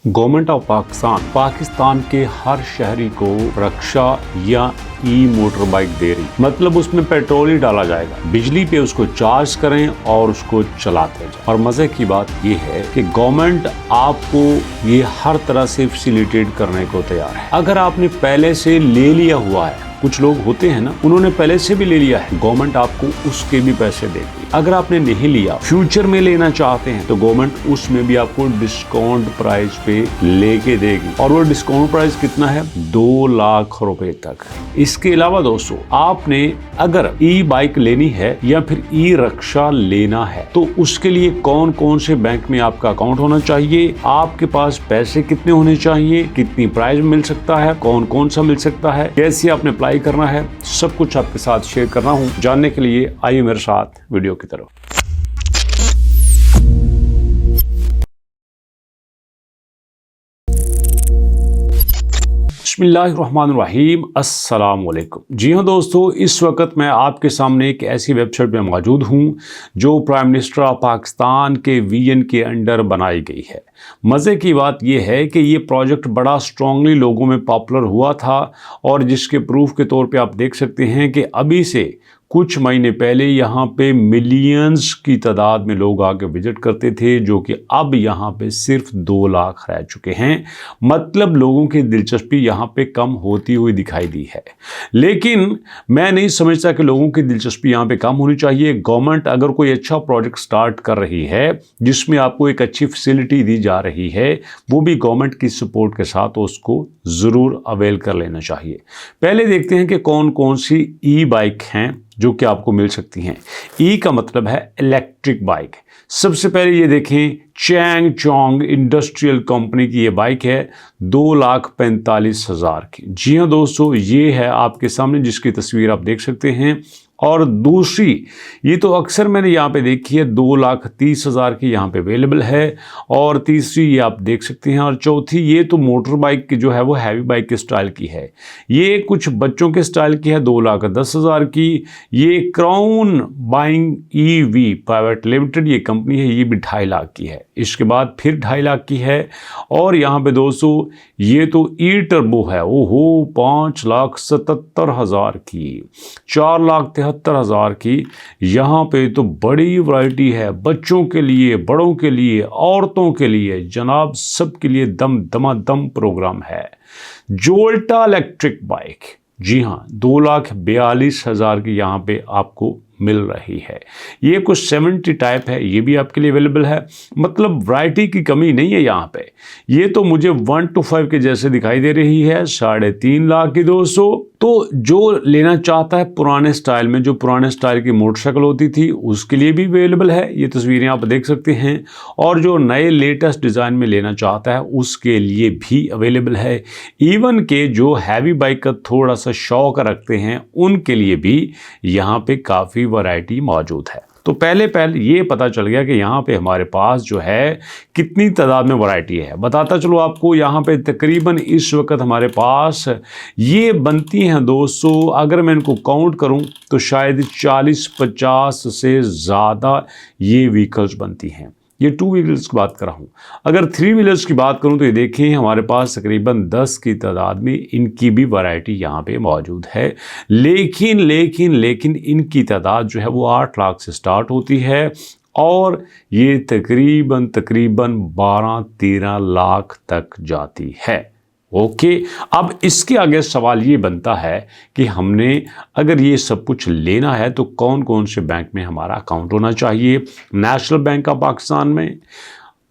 Government of Pakistan के हर शहरी को रक्षा या ई मोटर बाइक दे रही, मतलब उसमें पेट्रोल ही डाला जाएगा, बिजली पे उसको चार्ज करें और उसको चलाते जाएं। और मजे की बात ये है कि गवर्नमेंट आपको ये हर तरह से फैसिलिटेट करने को तैयार है। अगर आपने पहले से ले लिया हुआ है, कुछ लोग होते हैं ना, उन्होंने पहले से भी ले लिया है, गवर्नमेंट आपको उसके भी पैसे देगी। अगर आपने नहीं लिया, फ्यूचर में लेना चाहते हैं, तो गवर्नमेंट उसमें भी आपको डिस्काउंट प्राइस पे लेके देगी। और वो डिस्काउंट प्राइस कितना है? 2 लाख रुपए तक। इसके अलावा दोस्तों, आपने अगर ई बाइक लेनी है या फिर ई रिक्शा लेना है, तो उसके लिए कौन कौन से बैंक में आपका अकाउंट होना चाहिए, आपके पास पैसे कितने होने चाहिए, कितनी प्राइस मिल सकता है, कौन कौन सा मिल सकता है, कैसे आपने अप्लाई करना है, सब कुछ आपके साथ शेयर कर रहा हूं। जानने के लिए आइए मेरे साथ वीडियो की तरफ। बिस्मिल्लाहिर्रहमानिर्रहीम, अस्सलाम वालेकुम। जी हाँ दोस्तों, इस वक्त मैं आपके सामने एक ऐसी वेबसाइट में मौजूद हूँ जो प्राइम मिनिस्टर ऑफ पाकिस्तान के विजन के अंडर बनाई गई है। मज़े की बात यह है कि ये प्रोजेक्ट बड़ा स्ट्रांगली लोगों में पॉपुलर हुआ था, और जिसके प्रूफ के तौर पे आप देख सकते हैं कि अभी से कुछ महीने पहले यहाँ पे मिलियंस की तादाद में लोग आके विजिट करते थे, जो कि अब यहाँ पे सिर्फ 2 लाख रह चुके हैं। मतलब लोगों की दिलचस्पी यहाँ पे कम होती हुई दिखाई दी है। लेकिन मैं नहीं समझता कि लोगों की दिलचस्पी यहाँ पे कम होनी चाहिए। गवर्नमेंट अगर कोई अच्छा प्रोजेक्ट स्टार्ट कर रही है जिसमें आपको एक अच्छी फैसिलिटी दी जा रही है, वो भी गवर्नमेंट की सपोर्ट के साथ, तो उसको ज़रूर अवेल कर लेना चाहिए। पहले देखते हैं कि कौन कौन सी ई बाइक हैं जो कि आपको मिल सकती हैं। ई का मतलब है इलेक्ट्रिक बाइक। सबसे पहले ये देखें, चैंग चोंग इंडस्ट्रियल कंपनी की ये बाइक है, 2,45,000 की। जी हाँ दोस्तों, ये है आपके सामने, जिसकी तस्वीर आप देख सकते हैं। और दूसरी, ये तो अक्सर मैंने यहाँ पे देखी है, 2,30,000 की यहाँ पे अवेलेबल है। और तीसरी ये आप देख सकते हैं। और चौथी, ये तो मोटर बाइक की जो है वो हैवी बाइक के स्टाइल की है। ये कुछ बच्चों के स्टाइल की है, 2,10,000 की। ये crown buying EV private limited ये कंपनी है, ये भी 2.5 लाख की है। इसके बाद फिर 2.5 लाख की है। और यहाँ पे दोस्तों, ये तो ई टर्बो है, ओहो, 5,77,000 की, 4,73,000 की। यहाँ पे तो बड़ी वैरायटी है, बच्चों के लिए, बड़ों के लिए, औरतों के लिए, जनाब सबके लिए दम दमादम प्रोग्राम है। जोल्टा इलेक्ट्रिक बाइक, जी हाँ, 2,42,000 की यहाँ पे आपको मिल रही है। ये कुछ 70 टाइप है, ये भी आपके लिए अवेलेबल है। मतलब वैरायटी की कमी नहीं है यहाँ पे। ये तो मुझे 1 to 5 के जैसे दिखाई दे रही है, 3.5 लाख की दोस्तों। तो जो लेना चाहता है पुराने स्टाइल में, जो पुराने स्टाइल की मोटरसाइकिल होती थी, उसके लिए भी अवेलेबल है। ये तस्वीरें आप देख सकते हैं। और जो नए लेटेस्ट डिज़ाइन में लेना चाहता है, उसके लिए भी अवेलेबल है। इवन के जो हैवी बाइक का थोड़ा सा शौक रखते हैं, उनके लिए भी यहाँ पे काफ़ी वैरायटी मौजूद है। तो पहले ये पता चल गया कि यहाँ पे हमारे पास जो है कितनी तादाद में वैरायटी है। बताता चलो आपको, यहाँ पे तकरीबन इस वक्त हमारे पास ये बनती हैं दोस्तों, अगर मैं इनको काउंट करूँ तो शायद 40-50 से ज़्यादा ये व्हीकल्स बनती हैं। ये 2 व्हीलर्स की बात कर रहा हूँ। अगर 3 व्हीलर्स की बात करूँ तो ये देखें, हमारे पास तकरीबन 10 की तादाद में इनकी भी वैरायटी यहाँ पे मौजूद है। लेकिन इनकी तादाद जो है वो 8 लाख से स्टार्ट होती है, और ये तकरीबन 12-13 लाख तक जाती है। ओके, अब इसके आगे सवाल ये बनता है कि हमने अगर ये सब कुछ लेना है तो कौन कौन से बैंक में हमारा अकाउंट होना चाहिए। नेशनल बैंक ऑफ पाकिस्तान में,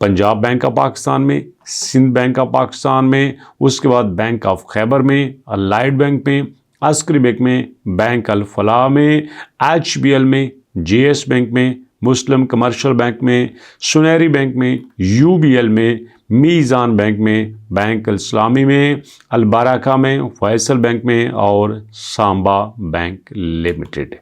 पंजाब बैंक ऑफ पाकिस्तान में, सिंध बैंक ऑफ पाकिस्तान में, उसके बाद बैंक ऑफ खैबर में, अलाइड बैंक में, अस्करी बैंक में, बैंक अल फलाह में, HBL में, JS बैंक में, मुस्लिम कमर्शियल बैंक में, सुनहरी बैंक में, UBL में, मीज़ान बैंक में, बैंक इस्लामी में, अलबारका में, फैसल बैंक में, और सांबा बैंक लिमिटेड।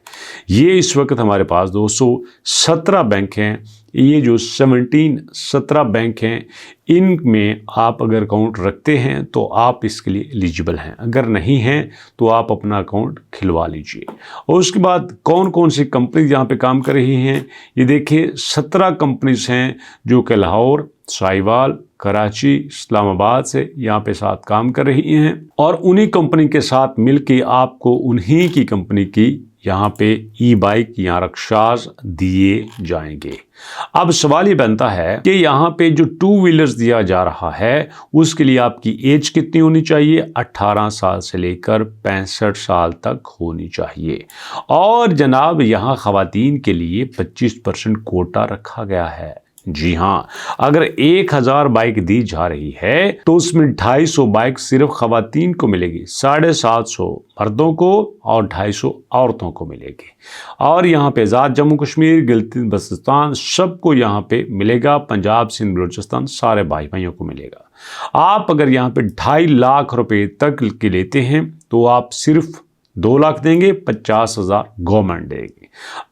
ये इस वक्त हमारे पास दोस्तों 17 बैंक हैं। ये जो 17 बैंक हैं, इनमें आप अगर अकाउंट रखते हैं तो आप इसके लिए एलिजिबल हैं, अगर नहीं हैं तो आप अपना अकाउंट खिलवा लीजिए। और उसके बाद कौन कौन सी कंपनी यहाँ पे काम कर रही हैं, ये देखिए 17 कंपनीज हैं, जो कि लाहौर, साहिवाल, कराची, इस्लामाबाद से यहाँ पे साथ काम कर रही हैं और उन्हीं कंपनी के साथ मिलके आपको उन्हीं की कंपनी की यहाँ पे ई बाइक या रक्शाज दिए जाएंगे। अब सवाल ये बनता है कि यहाँ पे जो 2 व्हीलर्स दिया जा रहा है उसके लिए आपकी एज कितनी होनी चाहिए? 18 साल से लेकर 65 साल तक होनी चाहिए। और जनाब यहाँ खवातीन के लिए 25% कोटा रखा गया है। जी हाँ, अगर 1000 बाइक दी जा रही है तो उसमें 250 बाइक सिर्फ खवातीन को मिलेगी, 750 मर्दों को और 250 औरतों को मिलेगी। और यहाँ पे आज़ाद जम्मू कश्मीर, गिलगित बल्तिस्तान सबको यहाँ पे मिलेगा, पंजाब, सिंध, बलूचिस्तान सारे भाई भाइयों को मिलेगा। आप अगर यहाँ पे 2.5 लाख रुपए तक के लेते हैं तो आप सिर्फ 2 लाख देंगे, 50,000 गवर्नमेंट देगी।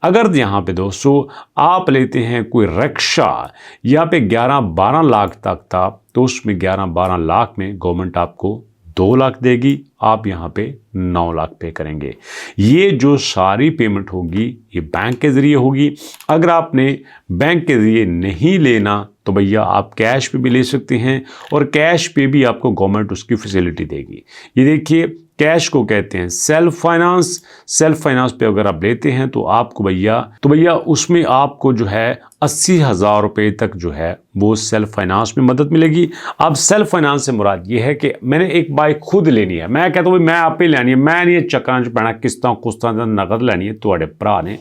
अगर यहाँ पे दोस्तों आप लेते हैं कोई रिक्शा, यहाँ पे 11-12 लाख तक था तो उसमें 11-12 लाख में गवर्नमेंट आपको 2 लाख देगी, आप यहाँ पे 9 लाख पे करेंगे। ये जो सारी पेमेंट होगी ये बैंक के ज़रिए होगी। अगर आपने बैंक के ज़रिए नहीं लेना तो भैया आप कैश पे भी ले सकते हैं और कैश पे भी आपको गवर्नमेंट उसकी फैसिलिटी देगी। ये देखिए कैश को कहते हैं सेल्फ फाइनेंस। सेल्फ फाइनेंस पे अगर आप लेते हैं तो आपको भैया उसमें आपको जो है 80,000 रुपये तक जो है वो सेल्फ फाइनेंस में मदद मिलेगी। अब सेल्फ फाइनेंस से मुराद ये है कि मैंने एक बाइक खुद लेनी है, मैं कहता हूँ मैं आप ही लेनी है, मैं नहीं चक्कर च पैना किस्तां कुस्तां नगद लेनी है थोड़े भरा ने,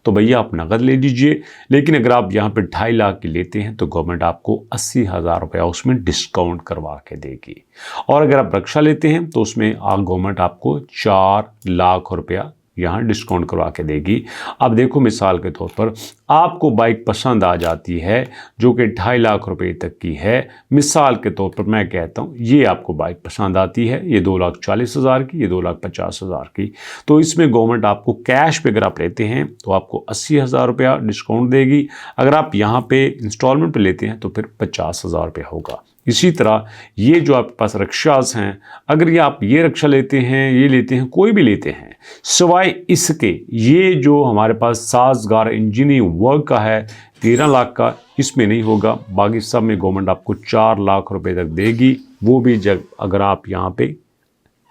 तो भैया आप नगद ले लीजिए। लेकिन अगर आप यहाँ पे 2.5 लाख की लेते हैं तो गवर्नमेंट आपको 80,000 रुपया उसमें डिस्काउंट करवा के देगी। और अगर आप रक्षा लेते हैं तो उसमें गवर्नमेंट आपको 4 लाख रुपया यहाँ डिस्काउंट करवा के देगी। अब देखो मिसाल के तौर पर आपको बाइक पसंद आ जाती है जो कि 2.5 लाख रुपए तक की है, मिसाल के तौर पर मैं कहता हूँ ये आपको बाइक पसंद आती है, ये 2,40,000 की, ये 2,50,000 की, तो इसमें गवर्नमेंट आपको कैश पे अगर आप लेते हैं तो आपको 80,000 रुपया डिस्काउंट देगी। अगर आप यहाँ पे इंस्टॉलमेंट पे लेते हैं तो फिर 50,000 रुपया होगा। इसी तरह ये जो आपके पास रक्शास हैं, अगर ये आप ये रक्षा लेते हैं, ये लेते हैं, कोई भी लेते हैं, सिवाय इसके ये जो हमारे पास साजगार इंजीनियरिंग वर्क का है 13 लाख का, इसमें नहीं होगा। बाकी सब में गवर्नमेंट आपको 4 लाख रुपए तक देगी, वो भी जब अगर आप यहाँ पे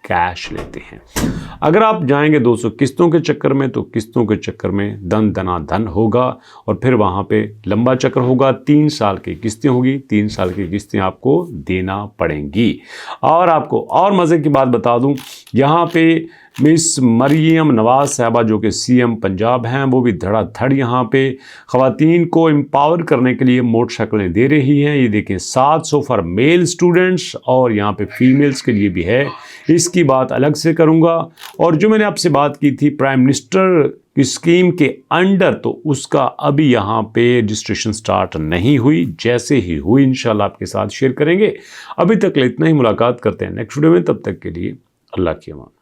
कैश लेते हैं। अगर आप जाएंगे दोस्तों किस्तों के चक्कर में तो किस्तों के चक्कर में धन धना धन होगा और फिर वहाँ पे लंबा चक्कर होगा। 3 साल की किस्तें होगी, 3 साल की किस्तें आपको देना पड़ेंगी। और आपको और मज़े की बात बता दूं, यहाँ पे मिस मरियम नवाज साहबा जो कि सीएम पंजाब हैं वो भी धड़ाधड़ यहाँ पे ख़वातीन को एम्पावर करने के लिए मोटरसाइकिलें दे रही हैं। ये देखें 700 फॉर मेल स्टूडेंट्स और यहाँ पे फीमेल्स के लिए भी है, इसकी बात अलग से करूँगा। और जो मैंने आपसे बात की थी प्राइम मिनिस्टर की स्कीम के अंडर, तो उसका अभी यहाँ पे रजिस्ट्रेशन स्टार्ट नहीं हुई, जैसे ही हुई इंशाल्लाह आपके साथ शेयर करेंगे। अभी तक इतना ही, मुलाकात करते हैं नेक्स्ट वीडियो में, तब तक के लिए अल्लाह की अमान।